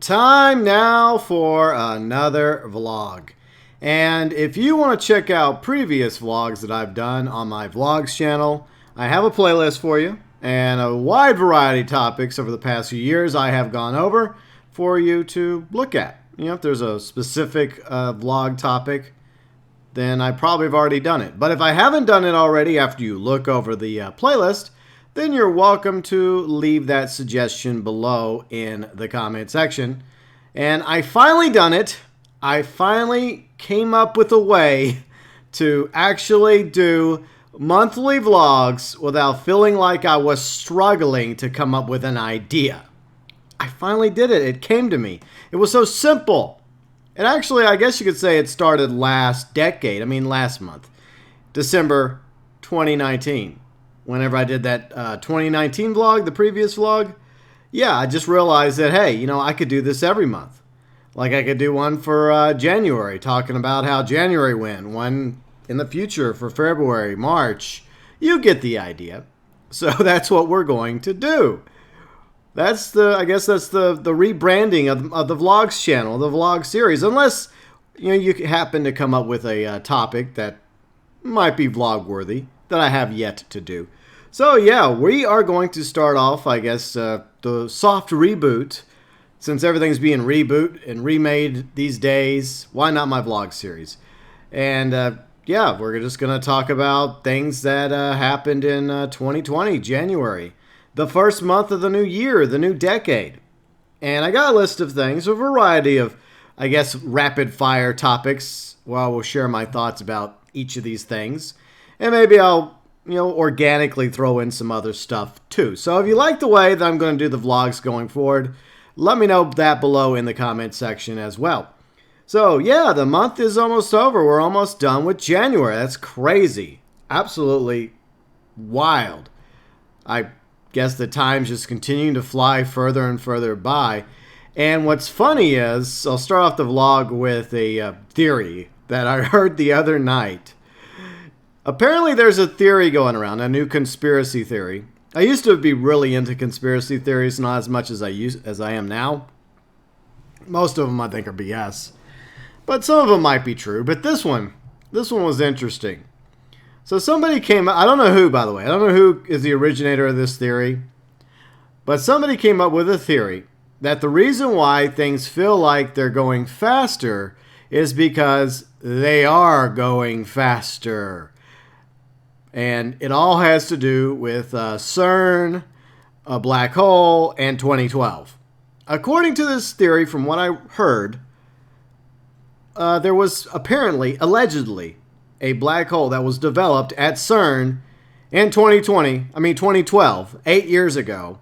Time now for another vlog. And if you want to check out previous vlogs that I've done on my vlogs channel, I have a playlist for you and a wide variety of topics over the past few years I have gone over for you to look at. You know, if there's a specific vlog topic, then I probably have already done it. But if I haven't done it already after you look over the playlist, then you're welcome to leave that suggestion below in the comment section. And I finally done it. I finally came up with a way to actually do monthly vlogs without feeling like I was struggling to come up with an idea. I finally did it. It came to me. It was so simple. And actually, I guess you could say it started last month, December 2019. Whenever I did that 2019 vlog, the previous vlog, yeah, I just realized that, hey, you know, I could do this every month. Like I could do one for January, talking about how January went, one in the future for February, March. You get the idea. So that's what we're going to do. I guess that's the rebranding of the vlogs channel, the vlog series. Unless, you know, you happen to come up with a topic that might be vlog worthy that I have yet to do. So yeah, we are going to start off, I guess, the soft reboot. Since everything's being reboot and remade these days, why not my vlog series? And yeah, we're just going to talk about things that happened in 2020, January. The first month of the new year, the new decade. And I got a list of things, a variety of, I guess, rapid fire topics where I will share my thoughts about each of these things. And maybe I'll, you know, organically throw in some other stuff too. So if you like the way that I'm going to do the vlogs going forward, let me know that below in the comment section as well. So yeah, the month is almost over. We're almost done with January. That's crazy. Absolutely wild. I guess the time's just continuing to fly further and further by. And what's funny is, I'll start off the vlog with a theory that I heard the other night. Apparently there's a theory going around, a new conspiracy theory. I used to be really into conspiracy theories, not as much as I am now. Most of them I think are BS. But some of them might be true. But this one was interesting. So somebody came up, I don't know who, by the way. I don't know who is the originator of this theory. But somebody came up with a theory that the reason why things feel like they're going faster is because they are going faster. And it all has to do with CERN, a black hole, and 2012. According to this theory, from what I heard, there was allegedly, a black hole that was developed at CERN in 2012, 8 years ago,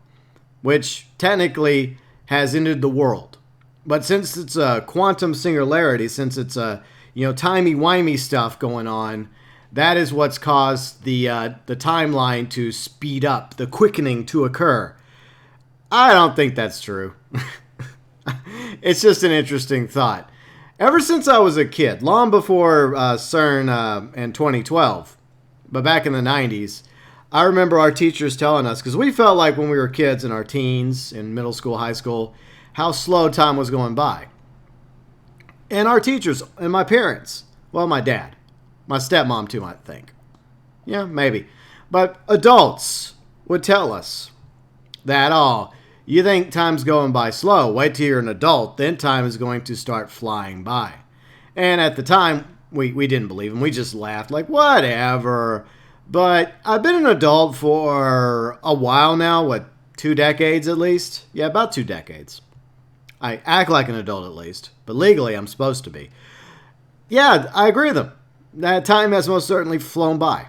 which technically has ended the world. But since it's a quantum singularity, since it's a, you know, timey-wimey stuff going on, that is what's caused the timeline to speed up, the quickening to occur. I don't think that's true. It's just an interesting thought. Ever since I was a kid, long before CERN in 2012, but back in the 90s, I remember our teachers telling us, because we felt like when we were kids in our teens, in middle school, high school, how slow time was going by. And our teachers, and my parents, well, my dad, my stepmom too, I think. Yeah, maybe. But adults would tell us that, oh, you think time's going by slow. Wait till you're an adult. Then time is going to start flying by. And at the time, we didn't believe them. We just laughed like, whatever. But I've been an adult for a while now. What, 2 decades at least? Yeah, about 2 decades. I act like an adult at least. But legally, I'm supposed to be. Yeah, I agree with them. That time has most certainly flown by.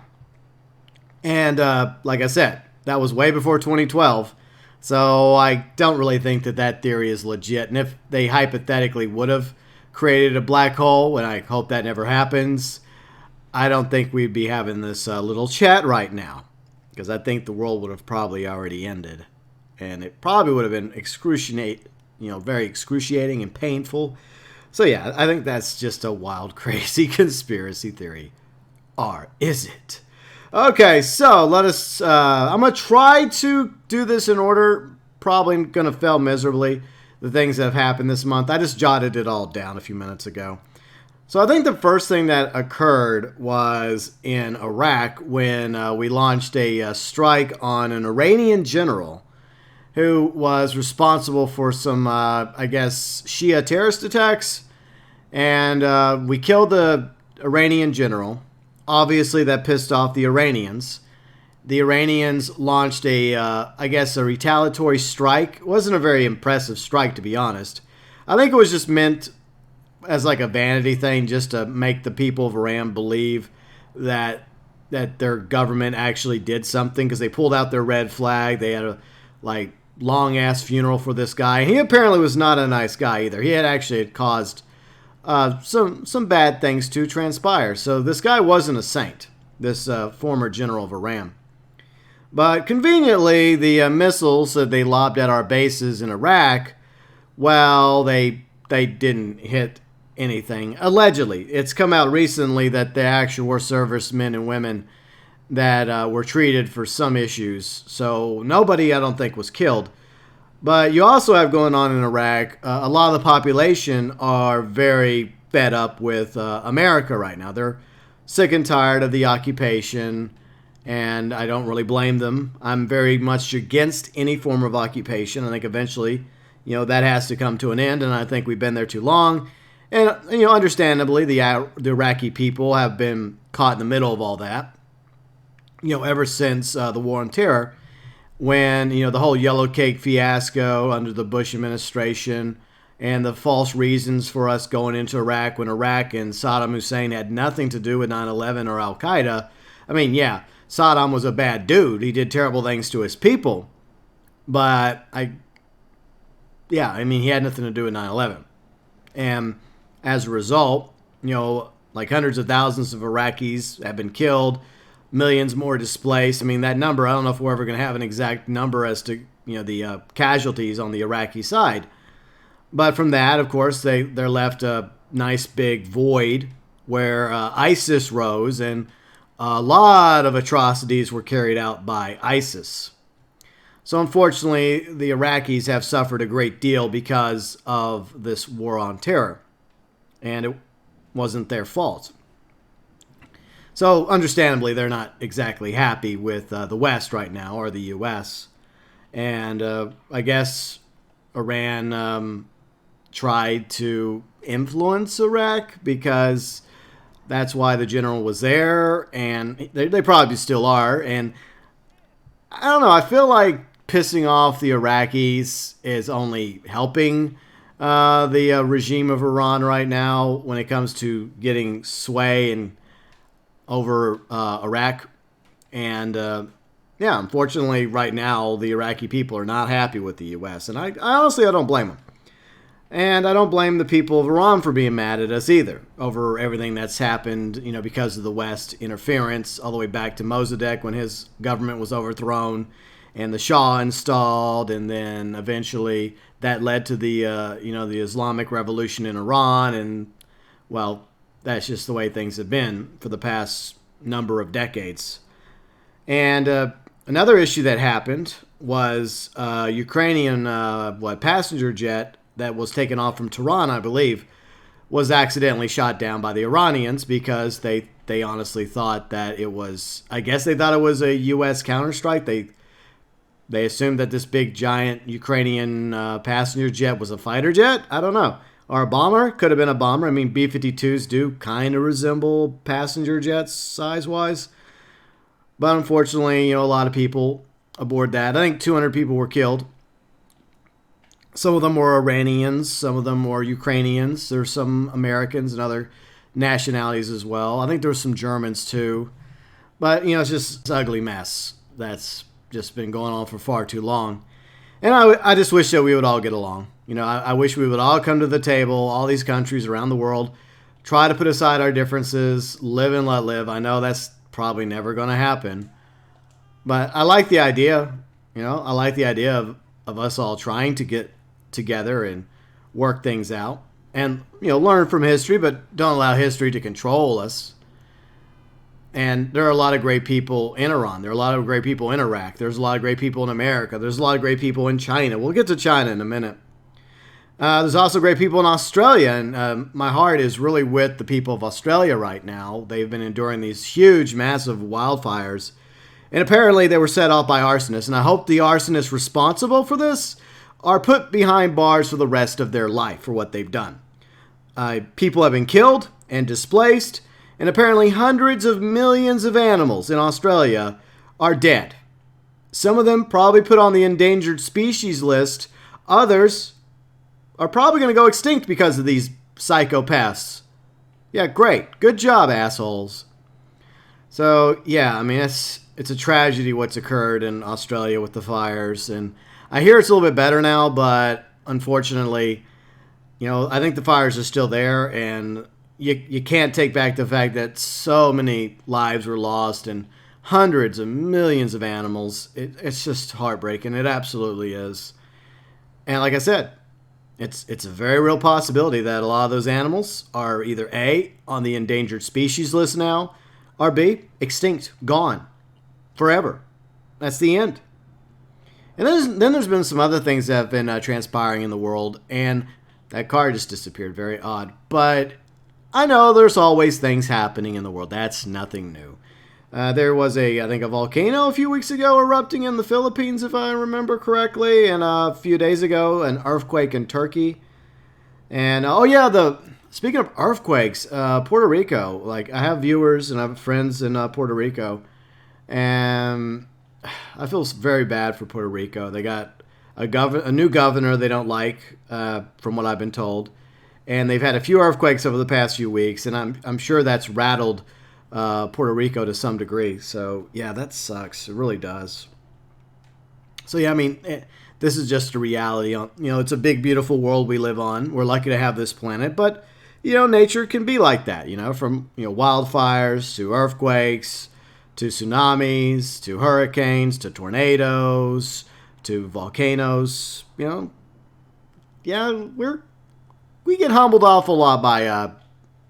And like I said, that was way before 2012. So I don't really think that theory is legit. And if they hypothetically would have created a black hole, and I hope that never happens, I don't think we'd be having this little chat right now. Because I think the world would have probably already ended. And it probably would have been very excruciating and painful. So yeah, I think that's just a wild, crazy conspiracy theory. Or is it? Okay, so let us, I'm going to try to do this in order. Probably going to fail miserably. the things that have happened this month. I just jotted it all down a few minutes ago. So I think the first thing that occurred was in Iraq when we launched a strike on an Iranian general who was responsible for some, I guess, Shia terrorist attacks. And we killed the Iranian general. Obviously, that pissed off the Iranians. The Iranians launched I guess, a retaliatory strike. It wasn't a very impressive strike, to be honest. I think it was just meant as like a vanity thing, just to make the people of Iran believe that their government actually did something, because they pulled out their red flag. They had a long ass funeral for this guy, and he apparently was not a nice guy either. He had actually caused some bad things to transpire. So this guy wasn't a saint, this former general of Iran. But conveniently, the missiles that they lobbed at our bases in Iraq, well, they didn't hit anything. Allegedly. It's come out recently that there actually were servicemen and women that were treated for some issues. So nobody, I don't think, was killed. But you also have going on in Iraq, a lot of the population are very fed up with America right now. They're sick and tired of the occupation, and I don't really blame them. I'm very much against any form of occupation. I think eventually, that has to come to an end, and I think we've been there too long. And, understandably, the Iraqi people have been caught in the middle of all that, ever since the war on terror, when, the whole yellow cake fiasco under the Bush administration and the false reasons for us going into Iraq when Iraq and Saddam Hussein had nothing to do with 9/11 or Al-Qaeda. I mean, yeah, Saddam was a bad dude. He did terrible things to his people. But, he had nothing to do with 9/11. And as a result, hundreds of thousands of Iraqis have been killed, millions more displaced. I mean, that number, I don't know if we're ever going to have an exact number as to, the casualties on the Iraqi side. But from that, of course, they're left a nice big void where ISIS rose, and a lot of atrocities were carried out by ISIS. So unfortunately, the Iraqis have suffered a great deal because of this war on terror. And it wasn't their fault. So understandably, they're not exactly happy with the West right now, or the U.S. And I guess Iran tried to influence Iraq, because that's why the general was there, and they probably still are. And I don't know, I feel like pissing off the Iraqis is only helping the regime of Iran right now when it comes to getting sway and over Iraq. And unfortunately right now the Iraqi people are not happy with the U.S. And I honestly, I don't blame them. And I don't blame the people of Iran for being mad at us either over everything that's happened, because of the West interference, all the way back to Mossadegh when his government was overthrown and the Shah installed, and then eventually that led to the the Islamic Revolution in Iran. And well, that's just the way things have been for the past number of decades. And another issue that happened was Ukrainian passenger jet that was taken off from Tehran, I believe, was accidentally shot down by the Iranians, because they honestly thought that it was, I guess they thought it was a U.S. counterstrike. They assumed that this big giant Ukrainian passenger jet was a fighter jet. I don't know. Or a bomber. Could have been a bomber. I mean, B-52s do kind of resemble passenger jets size-wise. But unfortunately, a lot of people aboard that. I think 200 people were killed. Some of them were Iranians. Some of them were Ukrainians. There's some Americans and other nationalities as well. I think there were some Germans too. But, it's just an ugly mess that's just been going on for far too long. And I just wish that we would all get along. I wish we would all come to the table, all these countries around the world, try to put aside our differences, live and let live. I know that's probably never going to happen. But I like the idea. I like the idea of us all trying to get together and work things out. And, learn from history, but don't allow history to control us. And there are a lot of great people in Iran. There are a lot of great people in Iraq. There's a lot of great people in America. There's a lot of great people in China. We'll get to China in a minute. There's also great people in Australia, and my heart is really with the people of Australia right now. They've been enduring these huge, massive wildfires, and apparently they were set off by arsonists, and I hope the arsonists responsible for this are put behind bars for the rest of their life for what they've done. People have been killed and displaced, and apparently hundreds of millions of animals in Australia are dead. Some of them probably put on the endangered species list. Others are probably going to go extinct because of these psychopaths. Yeah, great. Good job, assholes. So, yeah, I mean, it's a tragedy what's occurred in Australia with the fires. And I hear it's a little bit better now, but unfortunately, you know, I think the fires are still there. And you can't take back the fact that so many lives were lost and hundreds of millions of animals. It's just heartbreaking. It absolutely is. And like I said, it's a very real possibility that a lot of those animals are either A, on the endangered species list now, or B, extinct, gone, forever. That's the end. And then there's been some other things that have been transpiring in the world, and that car just disappeared. Very odd. But I know there's always things happening in the world. That's nothing new. There was I think a volcano a few weeks ago erupting in the Philippines, if I remember correctly, and a few days ago, an earthquake in Turkey. And speaking of earthquakes, Puerto Rico. Like, I have viewers and I have friends in Puerto Rico, and I feel very bad for Puerto Rico. They got a new governor they don't like, from what I've been told, and they've had a few earthquakes over the past few weeks, and I'm sure that's rattled Puerto Rico to some degree. So yeah, that sucks. It really does. So yeah, I mean, this is just a reality. You know, it's a big, beautiful world we live on. We're lucky to have this planet, but you know, nature can be like that. You know, from wildfires to earthquakes to tsunamis to hurricanes to tornadoes to volcanoes. You know, yeah, we get humbled awful lot by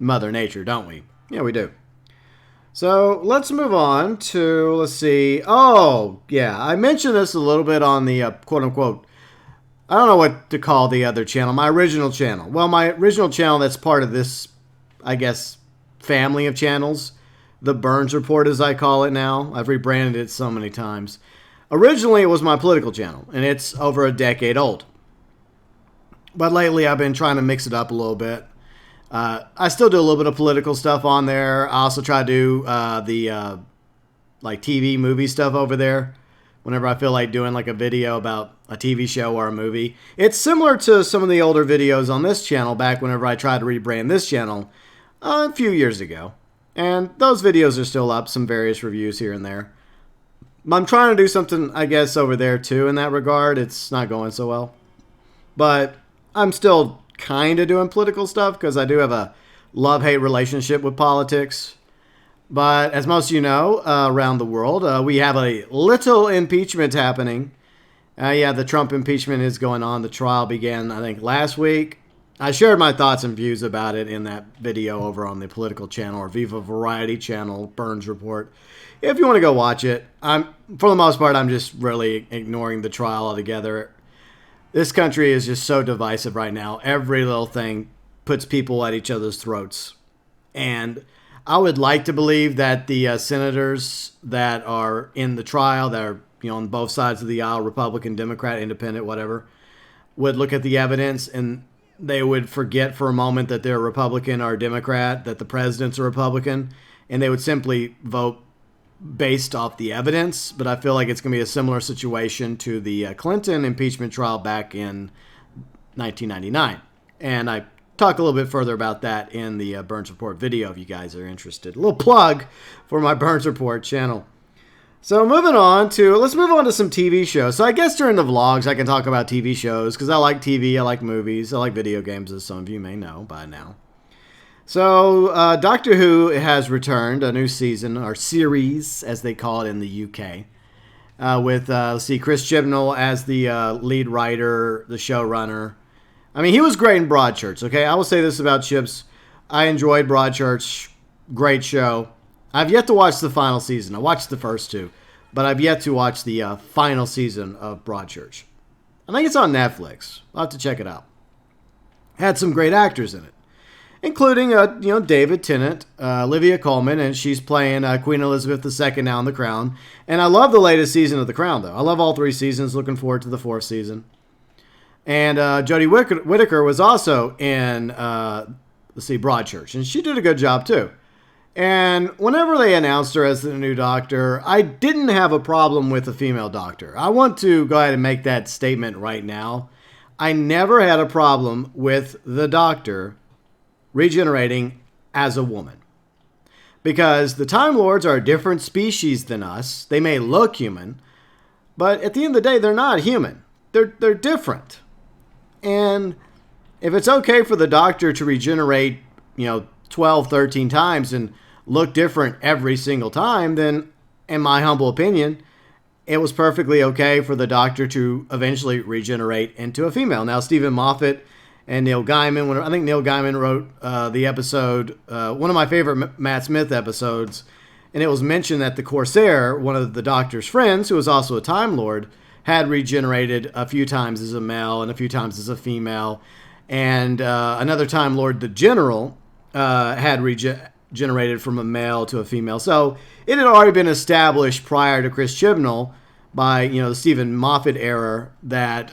Mother Nature, don't we? Yeah, we do. So let's move on to, let's see. Oh, yeah, I mentioned this a little bit on the quote-unquote, I don't know what to call the other channel, my original channel. Well, my original channel that's part of this, I guess, family of channels, the Burns Report as I call it now. I've rebranded it so many times. Originally, it was my political channel, and it's over a decade old. But lately, I've been trying to mix it up a little bit. I still do a little bit of political stuff on there. I also try to do like TV movie stuff over there whenever I feel like doing like a video about a TV show or a movie. It's similar to some of the older videos on this channel back whenever I tried to rebrand this channel a few years ago. And those videos are still up, some various reviews here and there. I'm trying to do something, I guess, over there too in that regard. It's not going so well. But I'm still kind of doing political stuff because I do have a love-hate relationship with politics. But as most of you know, around the world, we have a little impeachment happening. Yeah, the Trump impeachment is going on. The trial began, I think, last week. I shared my thoughts and views about it in that video over on the political channel or Viva Variety channel, Burns Report. If you want to go watch it, for the most part, I'm just really ignoring the trial altogether. This country is just so divisive right now. Every little thing puts people at each other's throats. And I would like to believe that the senators that are in the trial, that are on both sides of the aisle, Republican, Democrat, Independent, whatever, would look at the evidence and they would forget for a moment that they're Republican or Democrat, that the president's a Republican, and they would simply vote based off the evidence. But I feel like it's going to be a similar situation to the Clinton impeachment trial back in 1999. And I talk a little bit further about that in the Burns Report video if you guys are interested. A little plug for my Burns Report channel. So let's move on to some TV shows. So I guess during the vlogs I can talk about TV shows because I like TV, I like movies, I like video games, as some of you may know by now. So, Doctor Who has returned, a new season, or series, as they call it in the UK, with, Chris Chibnall as the lead writer, the showrunner. I mean, he was great in Broadchurch, okay? I will say this about Chips. I enjoyed Broadchurch. Great show. I've yet to watch the final season. I watched the first two, but I've yet to watch the final season of Broadchurch. I think it's on Netflix. I'll have to check it out. had some great actors in it, including David Tennant, Olivia Colman, and she's playing Queen Elizabeth II now in The Crown. And I love the latest season of The Crown, though. I love all 3 seasons. Looking forward to the 4th season. And Jodie Whittaker was also in Broadchurch, and she did a good job too. And whenever they announced her as the new Doctor, I didn't have a problem with a female Doctor. I want to go ahead and make that statement right now. I never had a problem with the Doctor regenerating as a woman. Because the Time Lords are a different species than us. They may look human, but at the end of the day, they're not human. They're different. And if it's okay for the Doctor to regenerate, 12, 13 times and look different every single time, then, in my humble opinion, it was perfectly okay for the Doctor to eventually regenerate into a female. Now, Stephen Moffat and Neil Gaiman, I think Neil Gaiman wrote the episode, one of my favorite Matt Smith episodes, and it was mentioned that the Corsair, one of the Doctor's friends, who was also a Time Lord, had regenerated a few times as a male and a few times as a female. And another Time Lord, the General, had regenerated from a male to a female. So it had already been established prior to Chris Chibnall by, the Stephen Moffat era that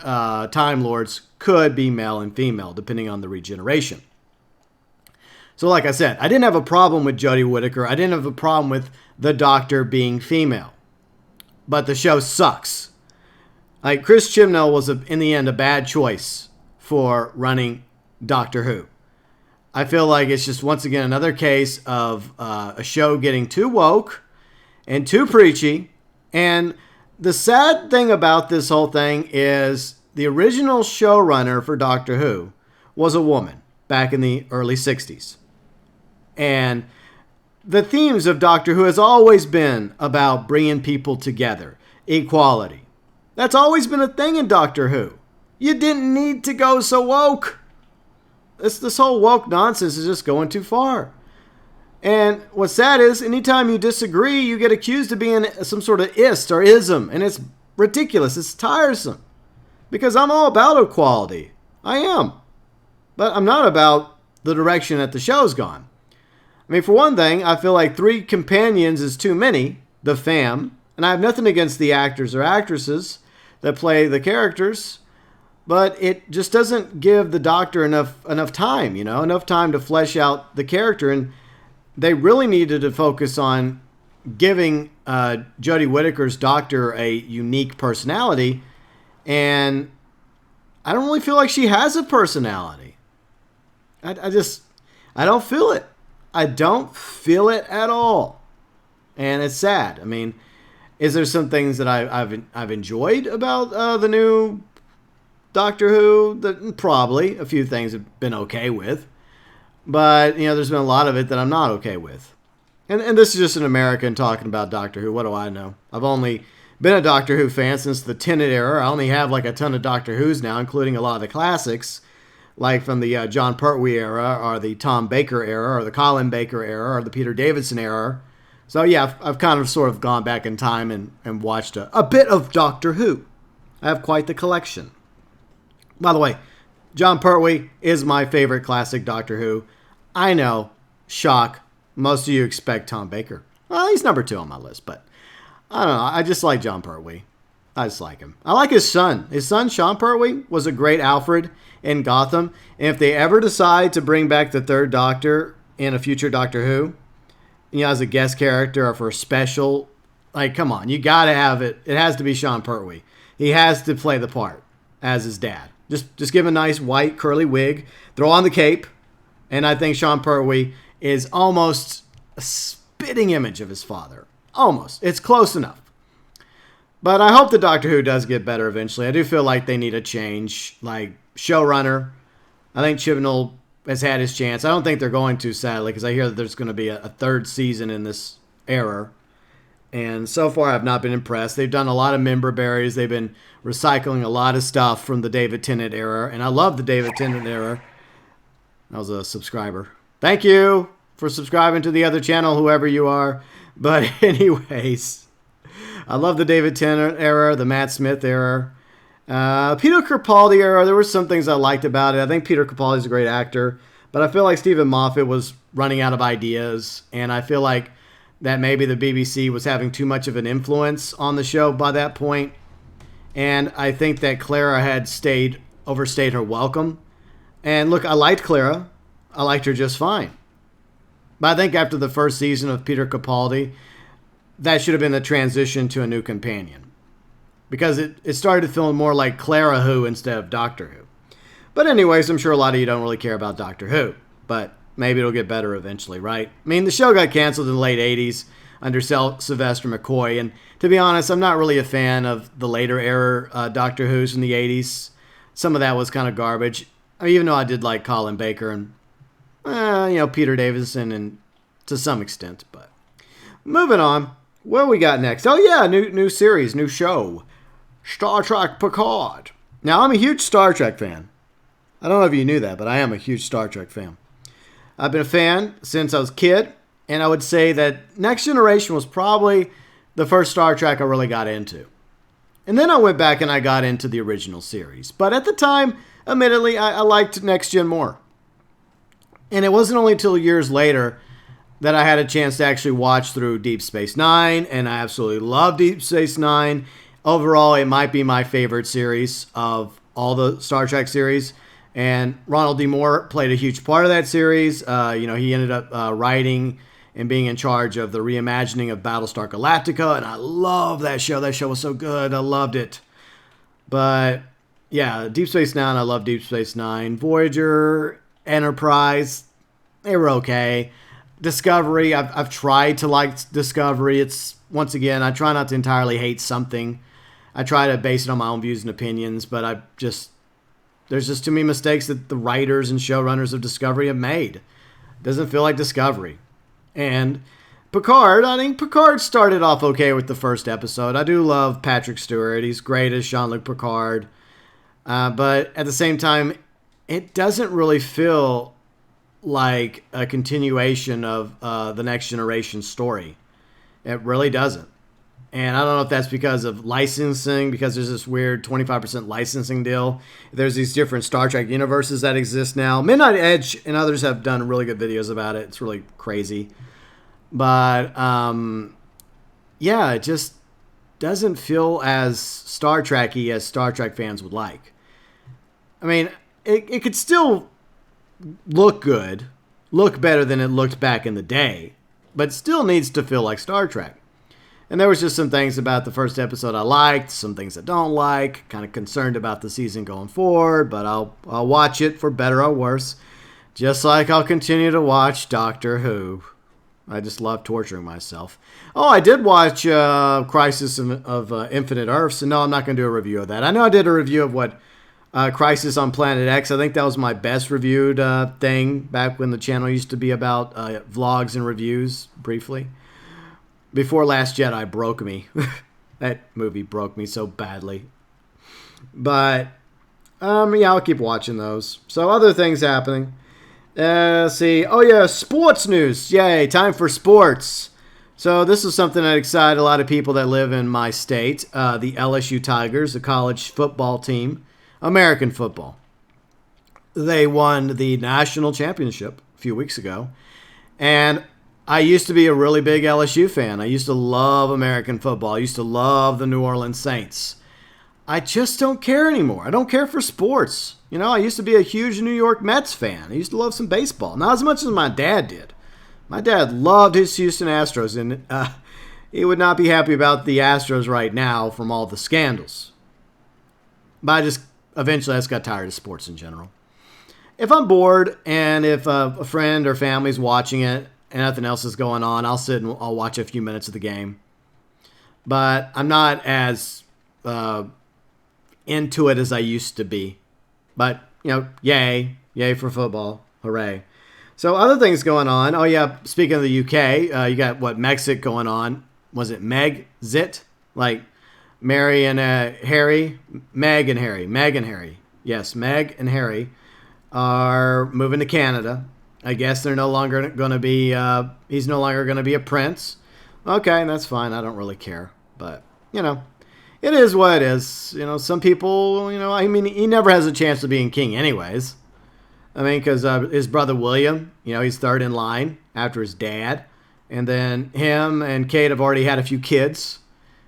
Time Lords could be male and female, depending on the regeneration. So like I said, I didn't have a problem with Jodie Whittaker. I didn't have a problem with the Doctor being female. But the show sucks. Like, Chris Chibnall was, in the end, a bad choice for running Doctor Who. I feel like it's just, once again, another case of a show getting too woke and too preachy. And the sad thing about this whole thing is the original showrunner for Doctor Who was a woman back in the early 60s. And the themes of Doctor Who has always been about bringing people together, equality. That's always been a thing in Doctor Who. You didn't need to go so woke. This whole woke nonsense is just going too far. And what's sad is, anytime you disagree, you get accused of being some sort of ist or ism. And it's ridiculous. It's tiresome. Because I'm all about equality. I am. But I'm not about the direction that the show's gone. I mean, for one thing, I feel like 3 companions is too many, the fam. And I have nothing against the actors or actresses that play the characters. But it just doesn't give the Doctor enough time, enough time to flesh out the character. And they really needed to focus on giving Jodie Whittaker's Doctor a unique personality. And I don't really feel like she has a personality. I don't feel it. I don't feel it at all. And it's sad. I mean, is there some things that I've enjoyed about the new Doctor Who? That probably a few things have been okay with. But, there's been a lot of it that I'm not okay with. And this is just an American talking about Doctor Who. What do I know? I've only been a Doctor Who fan since the Tennant era. I only have like a ton of Doctor Who's now, including a lot of the classics, like from the John Pertwee era, or the Tom Baker era, or the Colin Baker era, or the Peter Davison era. So yeah, I've kind of sort of gone back in time and watched a bit of Doctor Who. I have quite the collection. By the way, John Pertwee is my favorite classic Doctor Who. I know, shock, most of you expect Tom Baker. Well, he's number 2 on my list, but I don't know. I just like John Pertwee. I just like him. I like his son. His son, Sean Pertwee, was a great Alfred in Gotham. And if they ever decide to bring back the 3rd Doctor in a future Doctor Who, as a guest character or for a special, like, come on, you got to have it. It has to be Sean Pertwee. He has to play the part as his dad. Just give him a nice white curly wig, throw on the cape, and I think Sean Pertwee is almost a spitting image of his father. Almost. It's close enough. But I hope the Doctor Who does get better eventually. I do feel like they need a change. Like, showrunner, I think Chibnall has had his chance. I don't think they're going to, sadly, because I hear that there's going to be a 3rd season in this era. And so far, I've not been impressed. They've done a lot of member berries. They've been recycling a lot of stuff from the David Tennant era. And I love the David Tennant era. That was a subscriber. Thank you for subscribing to the other channel, whoever you are. But anyways, I love the David Tennant era, the Matt Smith era. Peter Capaldi era, there were some things I liked about it. I think Peter Capaldi's a great actor, but I feel like Stephen Moffat was running out of ideas, and I feel like that maybe the BBC was having too much of an influence on the show by that point. And I think that Clara had overstayed her welcome. And look, I liked Clara. I liked her just fine. But I think after the first season of Peter Capaldi, that should have been the transition to a new companion. Because it started feeling more like Clara Who instead of Doctor Who. But anyways, I'm sure a lot of you don't really care about Doctor Who. But maybe it'll get better eventually, right? I mean, the show got canceled in the late 80s under Sylvester McCoy. And to be honest, I'm not really a fan of the later era Doctor Who's in the 80s. Some of that was kind of garbage. I mean, even though I did like Colin Baker and, Peter Davison and to some extent. But moving on. What we got next? Oh, yeah, new series, new show. Star Trek Picard. Now, I'm a huge Star Trek fan. I don't know if you knew that, but I am a huge Star Trek fan. I've been a fan since I was a kid, and I would say that Next Generation was probably the first Star Trek I really got into. And then I went back and I got into the original series. But at the time, admittedly, I liked Next Gen more. And it wasn't only until years later that I had a chance to actually watch through Deep Space Nine, and I absolutely love Deep Space Nine. Overall, it might be my favorite series of all the Star Trek series. And Ronald D. Moore played a huge part of that series. He ended up writing and being in charge of the reimagining of Battlestar Galactica. And I love that show. That show was so good. I loved it. But, yeah, Deep Space Nine, I love Deep Space Nine. Voyager, Enterprise, they were okay. Discovery, I've tried to like Discovery. It's, once again, I try not to entirely hate something. I try to base it on my own views and opinions, but there's just too many mistakes that the writers and showrunners of Discovery have made. It doesn't feel like Discovery. And Picard, I think Picard started off okay with the first episode. I do love Patrick Stewart. He's great as Jean-Luc Picard. But at the same time, it doesn't really feel like a continuation of the Next Generation story. It really doesn't. And I don't know if that's because of licensing, because there's this weird 25% licensing deal. There's these different Star Trek universes that exist now. Midnight Edge and others have done really good videos about it. It's really crazy. But, it just doesn't feel as Star Trek-y as Star Trek fans would like. I mean, it could still look good, look better than it looked back in the day, but still needs to feel like Star Trek. And there was just some things about the first episode I liked, some things I don't like, kind of concerned about the season going forward, but I'll watch it for better or worse, just like I'll continue to watch Doctor Who. I just love torturing myself. Oh, I did watch Crisis of Infinite Earths, and no, I'm not going to do a review of that. I know I did a review of Crisis on Planet X. I think that was my best reviewed thing back when the channel used to be about vlogs and reviews, briefly. Before Last Jedi broke me. That movie broke me so badly. But, I'll keep watching those. So, other things happening. Let's see. Oh, yeah, sports news. Yay, time for sports. So, this is something that excited a lot of people that live in my state. The LSU Tigers, the college football team. American football. They won the national championship a few weeks ago. And I used to be a really big LSU fan. I used to love American football. I used to love the New Orleans Saints. I just don't care anymore. I don't care for sports. I used to be a huge New York Mets fan. I used to love some baseball. Not as much as my dad did. My dad loved his Houston Astros, and he would not be happy about the Astros right now from all the scandals. But eventually I just got tired of sports in general. If I'm bored and if a friend or family's watching it, and nothing else is going on, I'll sit and I'll watch a few minutes of the game. But I'm not as into it as I used to be. But, yay for football. Hooray. So other things going on. Oh, yeah, speaking of the UK, you got, Megxit going on. Was it Megxit? Like Mary and Harry? Meg and Harry. Yes, Meg and Harry are moving to Canada. I guess they're no longer going to be, he's no longer going to be a prince. Okay, that's fine. I don't really care. But, it is what it is. Some people, I mean, he never has a chance of being king anyways. I mean, because his brother William, he's third in line after his dad. And then him and Kate have already had a few kids.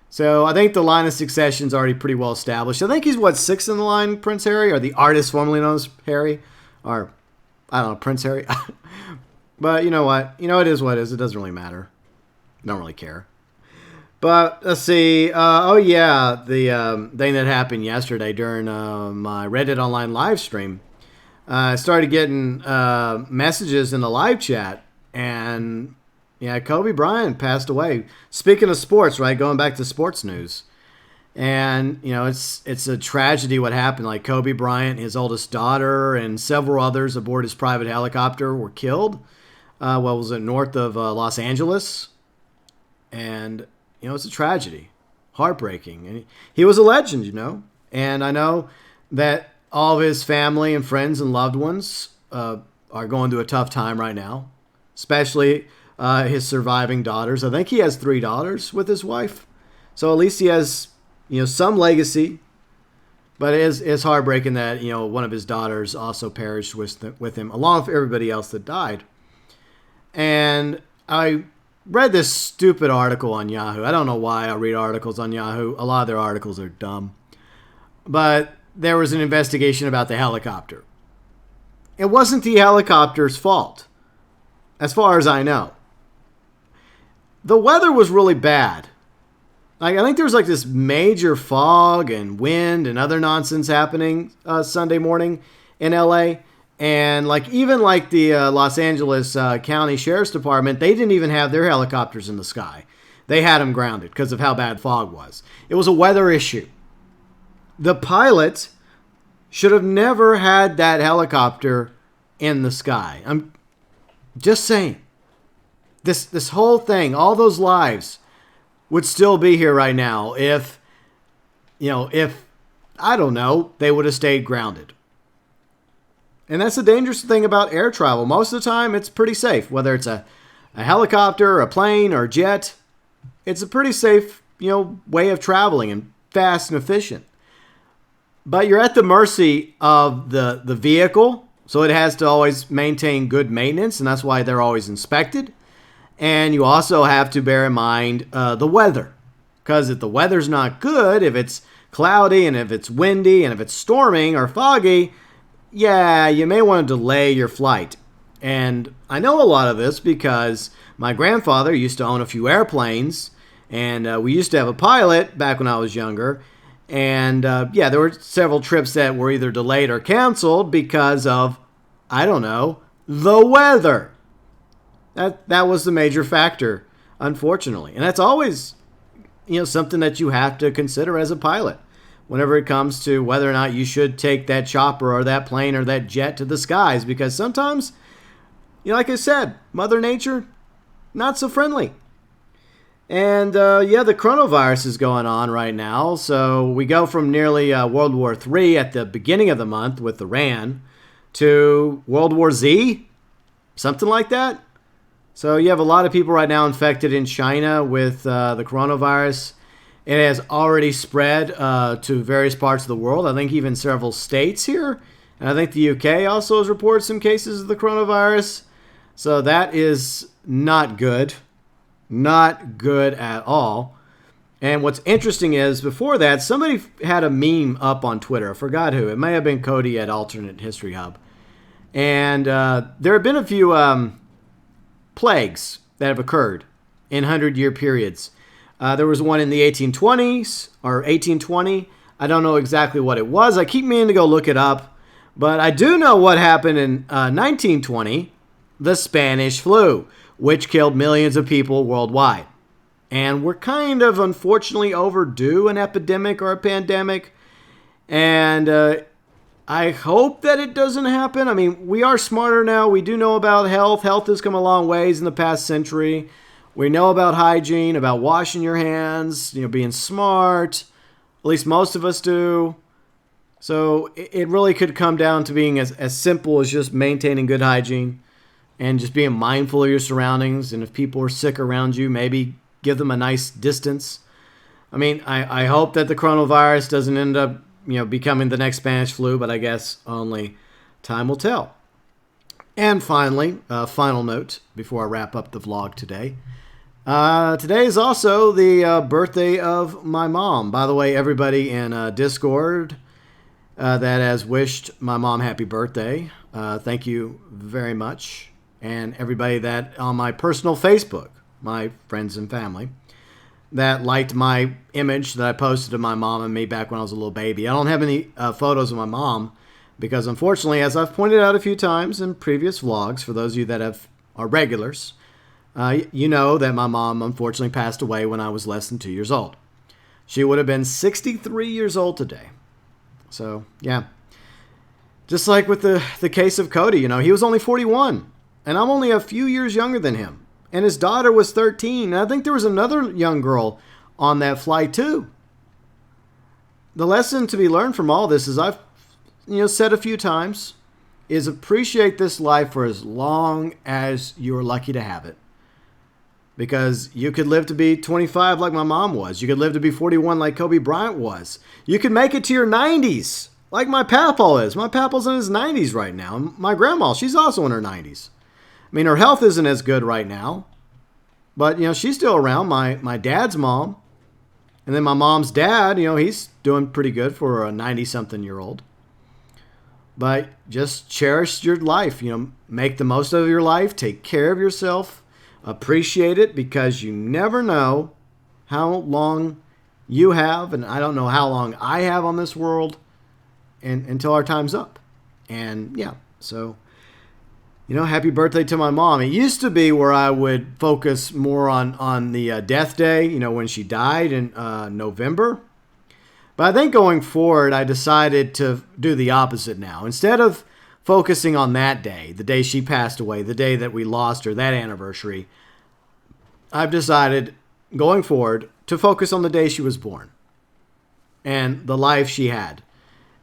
So I think the line of succession is already pretty well established. I think he's, sixth in the line, Prince Harry, or the artist formerly known as Harry. Or, I don't know, Prince Harry. But you know what? It is what it is. It doesn't really matter. Don't really care. But let's see. The thing that happened yesterday during my Reddit Online live stream. I started getting messages in the live chat, and Kobe Bryant passed away. Speaking of sports, right? Going back to sports news, and it's a tragedy what happened. Like Kobe Bryant, his oldest daughter, and several others aboard his private helicopter were killed. Was it north of Los Angeles? And it's a tragedy, heartbreaking. And he was a legend, And I know that all of his family and friends and loved ones are going through a tough time right now, especially his surviving daughters. I think he has 3 daughters with his wife. So at least he has, some legacy. But it is heartbreaking that, one of his daughters also perished with him, along with everybody else that died. And I read this stupid article on Yahoo. I don't know why I read articles on Yahoo. A lot of their articles are dumb. But there was an investigation about the helicopter. It wasn't the helicopter's fault, as far as I know. The weather was really bad. I think there was this major fog and wind and other nonsense happening Sunday morning in LA. And even the Los Angeles County Sheriff's Department, they didn't even have their helicopters in the sky. They had them grounded because of how bad fog was. It was a weather issue. The pilot should have never had that helicopter in the sky. I'm just saying. This whole thing, all those lives would still be here right now if I don't know, they would have stayed grounded. And that's the dangerous thing about air travel. Most of the time, it's pretty safe. Whether it's a helicopter, a plane, or a jet, it's a pretty safe, way of traveling and fast and efficient. But you're at the mercy of the vehicle, so it has to always maintain good maintenance, and that's why they're always inspected. And you also have to bear in mind the weather, because if the weather's not good, if it's cloudy and if it's windy and if it's storming or foggy, you may want to delay your flight. And I know a lot of this because my grandfather used to own a few airplanes, and we used to have a pilot back when I was younger. And there were several trips that were either delayed or canceled because of, I don't know, the weather. That was the major factor, unfortunately. And that's always, something that you have to consider as a pilot whenever it comes to whether or not you should take that chopper or that plane or that jet to the skies. Because sometimes, like I said, Mother Nature, not so friendly. And, the coronavirus is going on right now. So we go from nearly World War III at the beginning of the month with Iran to World War Z, something like that. So you have a lot of people right now infected in China with the coronavirus. It has already spread to various parts of the world. I think even several states here. And I think the UK also has reported some cases of the coronavirus. So that is not good. Not good at all. And what's interesting is, before that, somebody had a meme up on Twitter. I forgot who. It may have been Cody at Alternate History Hub. And there have been a few plagues that have occurred in 100-year periods. There was one in the 1820s, or 1820. I don't know exactly what it was. I keep meaning to go look it up. But I do know what happened in 1920, the Spanish flu, which killed millions of people worldwide. And we're kind of, unfortunately, overdue an epidemic or a pandemic. And I hope that it doesn't happen. I mean, we are smarter now. We do know about health. Health has come a long ways in the past century. We know about hygiene, about washing your hands, being smart. At least most of us do. So it really could come down to being as simple as just maintaining good hygiene and just being mindful of your surroundings. And if people are sick around you, maybe give them a nice distance. I mean, I hope that the coronavirus doesn't end up, becoming the next Spanish flu, but I guess only time will tell. And finally, final note before I wrap up the vlog today. Today is also the birthday of my mom. By the way, everybody in Discord that has wished my mom happy birthday, thank you very much. And everybody that on my personal Facebook, my friends and family, that liked my image that I posted of my mom and me back when I was a little baby. I don't have any photos of my mom because, unfortunately, as I've pointed out a few times in previous vlogs, for those of you that are regulars, you know that my mom unfortunately passed away when I was less than 2 years old. She would have been 63 years old today. So, yeah. Just like with the case of Cody, he was only 41, and I'm only a few years younger than him. And his daughter was 13. And I think there was another young girl on that flight too. The lesson to be learned from all this, is I've said a few times, is appreciate this life for as long as you're lucky to have it. Because you could live to be 25 like my mom was. You could live to be 41 like Kobe Bryant was. You could make it to your 90s like my papaw is. My papa's in his 90s right now. And my grandma, she's also in her 90s. I mean, her health isn't as good right now, but, she's still around. My dad's mom, and then my mom's dad, he's doing pretty good for a 90-something-year-old. But just cherish your life, make the most of your life, take care of yourself, appreciate it, because you never know how long you have, and I don't know how long I have on this world until our time's up. And, yeah, so... happy birthday to my mom. It used to be where I would focus more on the death day, when she died in November. But I think going forward, I decided to do the opposite now. Instead of focusing on that day, the day she passed away, the day that we lost her, that anniversary, I've decided going forward to focus on the day she was born and the life she had.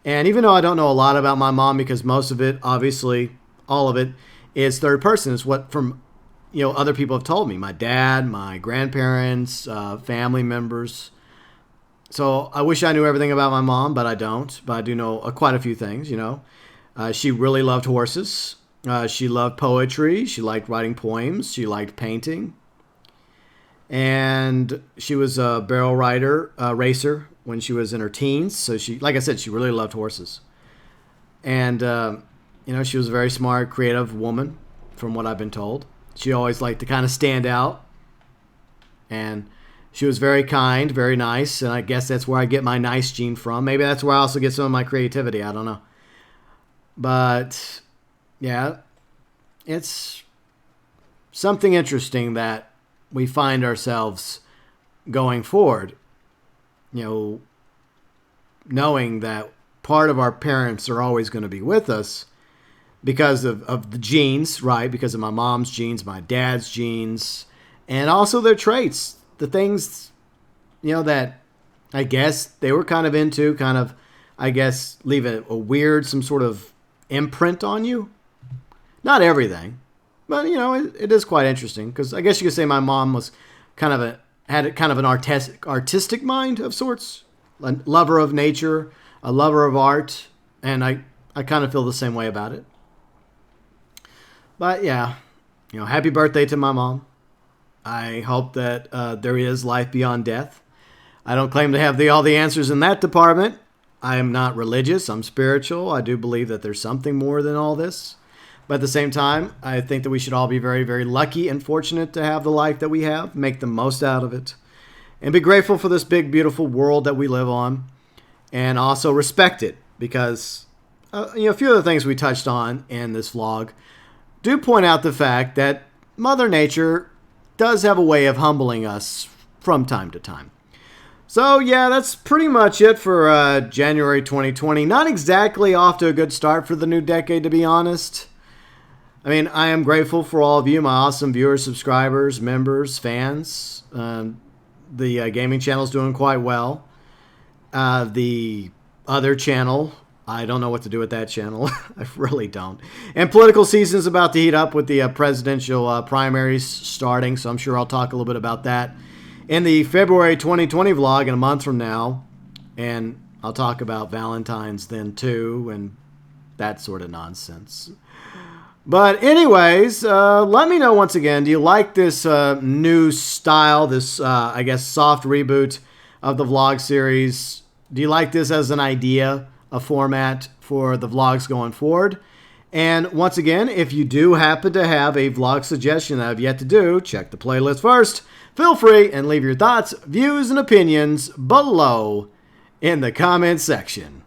And even though I don't know a lot about my mom, because most of it, obviously, all of it, is third person. It's what from other people have told me. My dad, my grandparents, family members. So I wish I knew everything about my mom, but I don't. But I do know quite a few things. She really loved horses. She loved poetry. She liked writing poems. She liked painting. And she was a barrel racer when she was in her teens. So she, like I said, she really loved horses. And she was a very smart, creative woman, from what I've been told. She always liked to kind of stand out. And she was very kind, very nice. And I guess that's where I get my nice gene from. Maybe that's where I also get some of my creativity. I don't know. But, yeah, it's something interesting that we find ourselves going forward, knowing that part of our parents are always going to be with us, because of the genes, right? Because of my mom's genes, my dad's genes, and also their traits. The things, that I guess they were kind of into, leave some sort of imprint on you. Not everything, but, it is quite interesting, because I guess you could say my mom was had an artistic mind of sorts, a lover of nature, a lover of art, and I kind of feel the same way about it. But yeah, happy birthday to my mom. I hope that there is life beyond death. I don't claim to have all the answers in that department. I am not religious. I'm spiritual. I do believe that there's something more than all this. But at the same time, I think that we should all be very, very lucky and fortunate to have the life that we have, make the most out of it, and be grateful for this big, beautiful world that we live on, and also respect it, because a few of the things we touched on in this vlog do point out the fact that Mother Nature does have a way of humbling us from time to time. So yeah, that's pretty much it for January 2020. Not exactly off to a good start for the new decade, to be honest. I mean, I am grateful for all of you, my awesome viewers, subscribers, members, fans. The gaming channel is doing quite well. The other channel, I don't know what to do with that channel. I really don't. And political season is about to heat up with the presidential primaries starting, so I'm sure I'll talk a little bit about that in the February 2020 vlog in a month from now. And I'll talk about Valentine's then too, and that sort of nonsense. But anyways, let me know once again, do you like this new style, this, I guess, soft reboot of the vlog series? Do you like this as an idea, a format for the vlogs going forward? And once again, if you do happen to have a vlog suggestion that I've yet to do, check the playlist first. Feel free and leave your thoughts, views, and opinions below in the comments section.